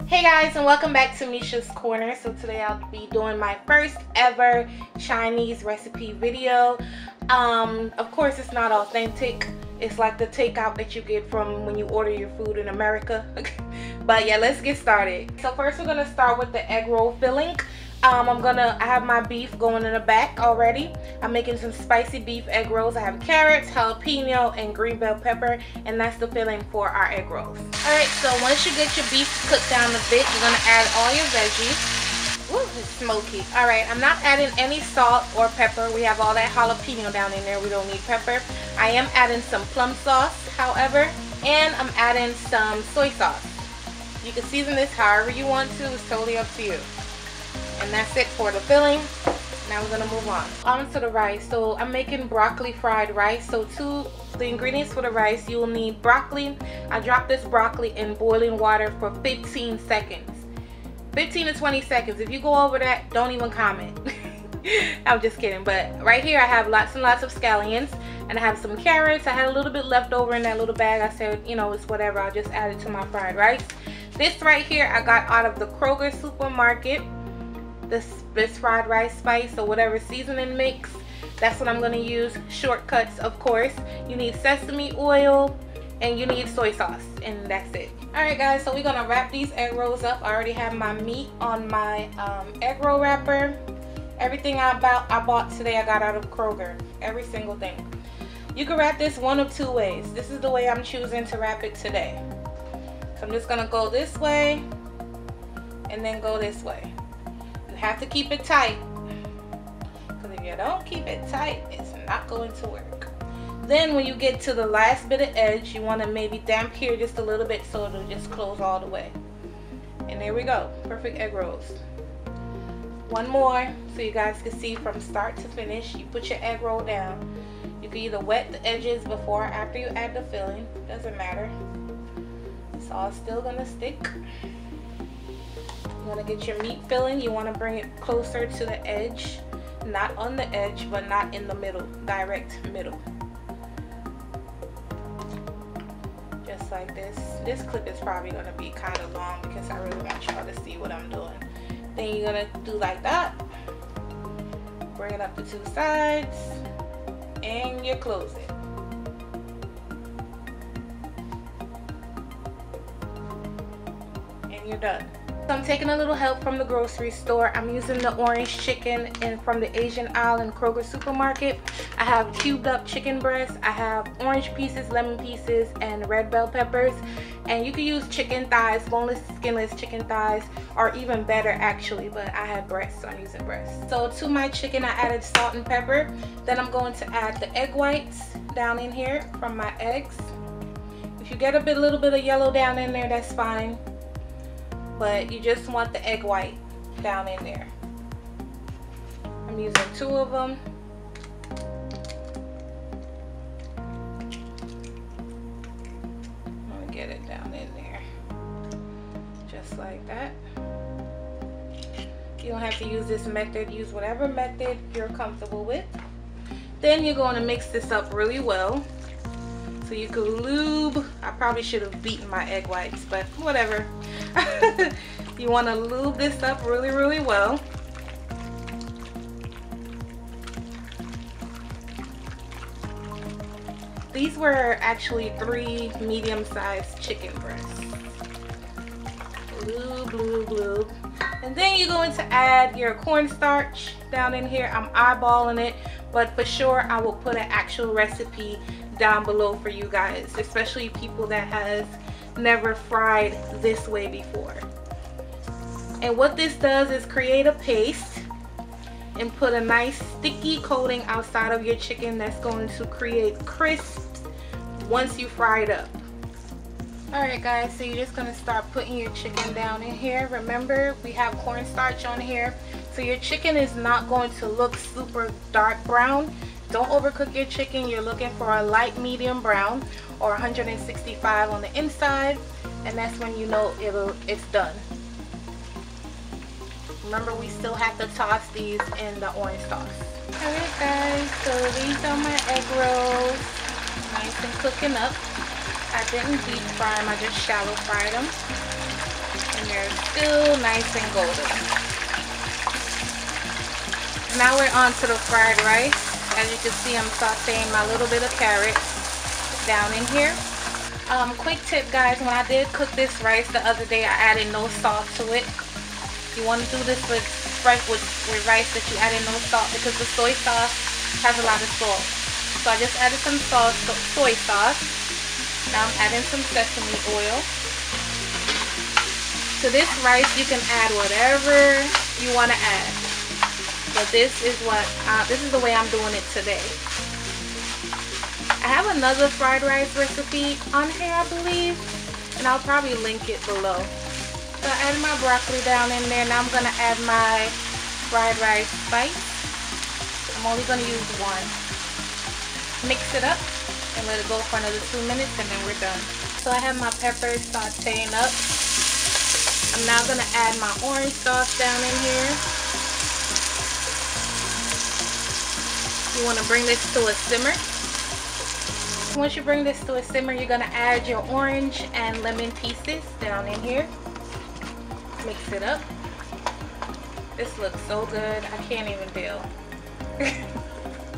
Hey guys, and welcome back to Mesha's Corner. So today I'll be doing my first ever Chinese recipe video. Of course it's not authentic. It's like the takeout that you get from when you order your food in America. But yeah, let's get started. So first we're gonna start with the egg roll filling. I have my beef going in the back already. I'm making some spicy beef egg rolls. I have carrots, jalapeno, and green bell pepper, and that's the filling for our egg rolls. Alright, so once you get your beef cooked down a bit, you're gonna add all your veggies. Ooh, it's smoky. Alright, I'm not adding any salt or pepper. We have all that jalapeno down in there. We don't need pepper. I am adding some plum sauce, however, and I'm adding some soy sauce. You can season this however you want to. It's totally up to you. And that's it for the filling. Now we're gonna move on to the rice. So I'm making broccoli fried rice. So the ingredients for the rice, you will need broccoli. I dropped this broccoli in boiling water for 15 seconds. 15 to 20 seconds. If you go over that, don't even comment. I'm just kidding. But right here I have lots and lots of scallions, and I have some carrots. I had a little bit left over in that little bag. I said, you know, it's whatever, I'll just add it to my fried rice. This right here I got out of the Kroger supermarket. This fried rice spice or whatever seasoning mix, that's what I'm going to use. Shortcuts, of course. You need sesame oil and you need soy sauce, and that's it. Alright guys, so we're going to wrap these egg rolls up. I already have my meat on my egg roll wrapper. Everything I bought today I got out of Kroger. Every single thing. You can wrap this one of two ways. This is the way I'm choosing to wrap it today. So I'm just going to go this way and then go this way. Have to keep it tight, because if you don't keep it tight, it's not going to work. Then when you get to the last bit of edge, you want to maybe damp here just a little bit so it'll just close all the way. And there we go, perfect egg rolls. One more so you guys can see from start to finish. You put your egg roll down. You can either wet the edges before or after you add the filling, doesn't matter. It's all still gonna stick. You want to get your meat filling. You want to bring it closer to the edge, not on the edge, but not in the middle, direct middle. Just like this. This clip is probably going to be kind of long because I really want y'all to see what I'm doing. Then you're going to do like that. Bring it up to two sides, and you close it. And you're done. So I'm taking a little help from the grocery store. I'm using the orange chicken from the Asian aisle in Kroger supermarket. I have cubed up chicken breasts. I have orange pieces, lemon pieces, and red bell peppers. And you can use chicken thighs, boneless, skinless chicken thighs, or even better actually, but I have breasts, so I'm using breasts. So to my chicken I added salt and pepper. Then I'm going to add the egg whites down in here from my eggs. If you get a little bit of yellow down in there, that's fine. But you just want the egg white down in there. I'm using 2 of them. I'm gonna get it down in there. Just like that. You don't have to use this method. Use whatever method you're comfortable with. Then you're going to mix this up really well. So you could lube. I probably should have beaten my egg whites, but whatever. You want to lube this up really, really well. These were actually 3 medium-sized chicken breasts. Lube, lube, lube. And then you're going to add your cornstarch down in here. I'm eyeballing it, but for sure I will put an actual recipe down below for you guys, especially people that has never fried this way before. And what this does is create a paste and put a nice sticky coating outside of your chicken that's going to create crisps once you fry it up. Alright guys, so you're just going to start putting your chicken down in here. Remember, we have cornstarch on here, so your chicken is not going to look super dark brown. Don't overcook your chicken. You're looking for a light medium brown or 165 on the inside, and that's when you know it's done. Remember, we still have to toss these in the orange sauce. Alright guys, so these are my egg rolls. Nice and cooking up. I didn't deep fry them, I just shallow fried them. And they're they're still nice and golden. Now we're on to the fried rice. As you can see, I'm sauteing my little bit of carrots down in here. Quick tip, guys, when I did cook this rice the other day, I added no salt to it. You want to do this with rice that you added no salt, because the soy sauce has a lot of salt. So I just added some soy sauce. Now I'm adding some sesame oil. To this rice, you can add whatever you want to add. But this is the way I'm doing it today. I have another fried rice recipe on here, I believe, and I'll probably link it below. So I added my broccoli down in there. Now I'm gonna add my fried rice spice. I'm only gonna use one. Mix it up and let it go for another 2 minutes, and then we're done. So I have my peppers sauteing up. I'm now gonna add my orange sauce down in here. You want to bring this to a simmer. Once you bring this to a simmer, you're gonna add your orange and lemon pieces down in here. Mix it up. This looks so good, I can't even deal.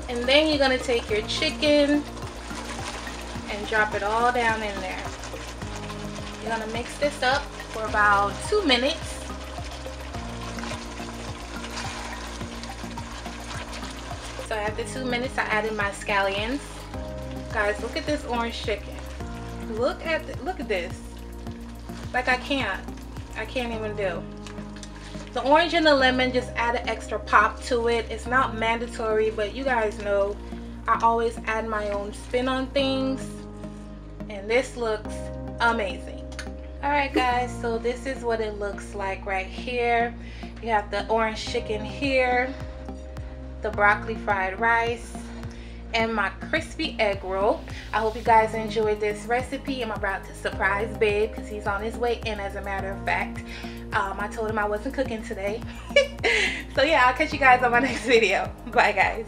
And then you're gonna take your chicken and drop it all down in there. You're gonna mix this up for about 2 minutes. So after 2 minutes, I added my scallions. Guys, look at this orange chicken. Look at this. Like, I can't even do. The orange and the lemon just add an extra pop to it. It's not mandatory, but you guys know I always add my own spin on things, and this looks amazing. Alright guys, so this is what it looks like right here. You have the orange chicken here, the broccoli fried rice, and my crispy egg roll. I hope you guys enjoyed this recipe. I'm about to surprise Babe because he's on his way in, as a matter of fact. I told him I wasn't cooking today. So yeah, I'll catch you guys on my next video. Bye guys.